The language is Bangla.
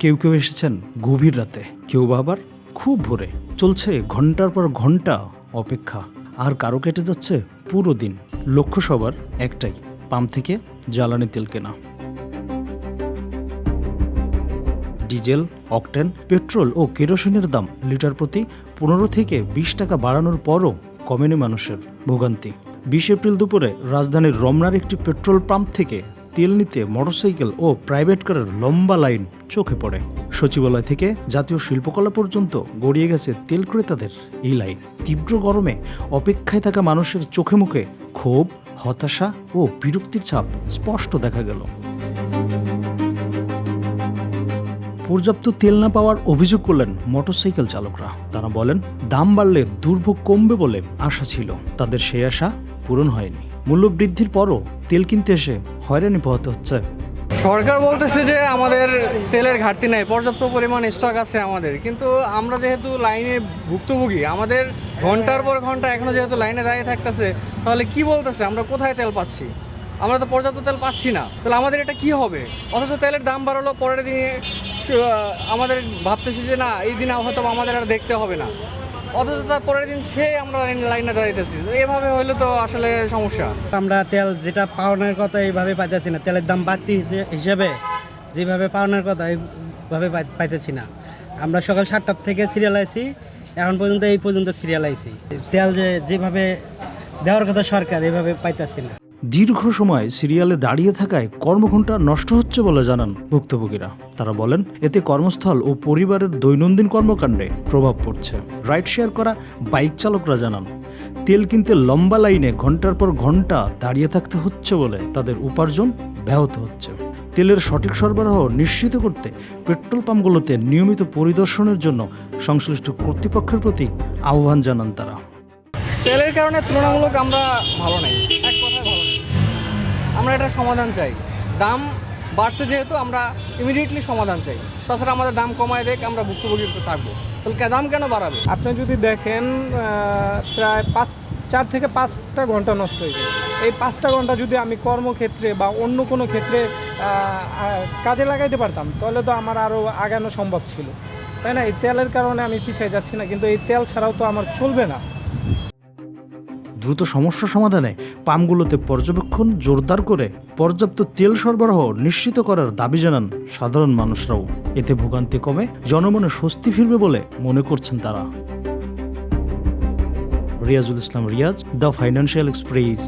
কেউ কেউ এসেছেন গভীর রাতে, কেউ বা আবার খুব ভোরে। চলছে ঘন্টার পর ঘন্টা অপেক্ষা, আর কারো কেটে যাচ্ছে পুরো দিন। লক্ষ্য সবার একটাই, পাম্প থেকে জ্বালানি তেল কেনা। ডিজেল, অকটেন, পেট্রোল ও কেরোসিনের দাম লিটার প্রতি 15 থেকে 20 টাকা বাড়ানোর পরও কমেনি মানুষের ভোগান্তি। 20 এপ্রিল দুপুরে রাজধানীর রমনার একটি পেট্রোল পাম্প থেকে তেল নিতে মোটরসাইকেল ও প্রাইভেট কারের লম্বা লাইন চোখে পড়ে। সচিবালয় থেকে জাতীয় শিল্পকলা পর্যন্ত গড়িয়ে গেছে তেল ক্রেতাদের এই লাইন। তীব্র গরমে অপেক্ষায় থাকা মানুষের চোখে মুখে ক্ষোভ, হতাশা ও বিরক্তির ছাপ স্পষ্ট দেখা গেল। পর্যাপ্ত তেল না পাওয়ার অভিযোগ করলেন মোটরসাইকেল চালকরা। তারা বলেন, দাম বাড়লে দুর্ভোগ কমবে বলে আশা ছিল, তাদের সেই আশা পূরণ হয়নি। মূল্য বৃদ্ধির পরও তেল কিনতে এসে হয়রানি পোহাতে হচ্ছে। সরকার বলতেছে যে আমাদের তেলের ঘাটতি নেই, পর্যাপ্ত পরিমাণ স্টক আছে আমাদের, কিন্তু আমরা যেহেতু লাইনে ভুক্তভোগী, আমাদের ঘন্টার পর ঘন্টা এখনো যেহেতু লাইনে দাঁড়িয়ে থাকতেছে, তাহলে কি বলতেছে আমরা কোথায় তেল পাচ্ছি? আমরা তো পর্যাপ্ত তেল পাচ্ছি না, তাহলে আমাদের এটা কি হবে? অথচ তেলের দাম বাড়ালো, পরের দিনে আমাদের ভাবতেছি যে না, এই দিন হয়তো আমাদের আর দেখতে হবে না, অথচ তার পরের দিন আমরা লাইনে দাঁড়াইতেছি। এভাবে হইলে তো আসলে সমস্যা। আমরা তেল যেটা পাওয়ানোর কথা এইভাবে পাইতেছি না, তেলের দাম বাড়তি হিসেবে যেভাবে পাওয়ানোর কথা এইভাবে পাইতেছি না। আমরা সকাল 7টার থেকে সিরিয়াল আইছি, এখন পর্যন্ত এই পর্যন্ত সিরিয়াল আইছি। তেল যেভাবে দেওয়ার কথা সরকার এইভাবে পাইতেছি না। দীর্ঘ সময় সিরিয়ালে দাঁড়িয়ে থাকায় কর্মঘণ্টা নষ্ট হচ্ছে বলে জানান ভুক্তভোগীরা। তারা বলেন, এতে কর্মস্থল ও পরিবারের দৈনন্দিন কর্মকাণ্ডে প্রভাব পড়ছে। রাইড শেয়ার করা বাইক চালকরা জানান, তেল কিনতে লম্বা লাইনে ঘন্টার পর ঘন্টা দাঁড়িয়ে থাকতে হচ্ছে বলে তাদের উপার্জন ব্যাহত হচ্ছে। তেলের সঠিক সরবরাহ নিশ্চিত করতে পেট্রোল পাম্পগুলোতে নিয়মিত পরিদর্শনের জন্য সংশ্লিষ্ট কর্তৃপক্ষের প্রতি আহ্বান জানান তারা। তেলের কারণে তুলনামূলক আমরা ভালো নেই, এক কথায় ভালো নেই। আমরা এটা সমাধান চাই। দাম বাড়ছে যেহেতু আমরা ইমিডিয়েটলি সমাধান চাই। তাছাড়া আমাদের দাম কমায় দেখ, আমরা ভুক্তভোগী থাকবো। তাহলে দাম কেন বাড়াবে? আপনি যদি দেখেন প্রায় 4 থেকে 5টা ঘন্টা নষ্ট হয়ে যায়। এই 5টা ঘন্টা যদি আমি কর্মক্ষেত্রে বা অন্য কোনো ক্ষেত্রে কাজে লাগাইতে পারতাম, তাহলে তো আমার আরও আগানো সম্ভব ছিল, তাই না? এই তেলের কারণে আমি পিছিয়ে যাচ্ছি না, কিন্তু এই তেল ছাড়াও তো আমার চলবে না। দ্রুত সমস্যা সমাধানে পাম্পগুলোতে পর্যবেক্ষণ জোরদার করে পর্যাপ্ত তেল সরবরাহ নিশ্চিত করার দাবি জানান সাধারণ মানুষরাও। এতে ভোগান্তি কমে জনমনে স্বস্তি ফিরবে বলে মনে করছেন তারা। রিয়াজুল ইসলাম রিয়াজ, দ্য ফাইন্যান্সিয়াল এক্সপ্রেস।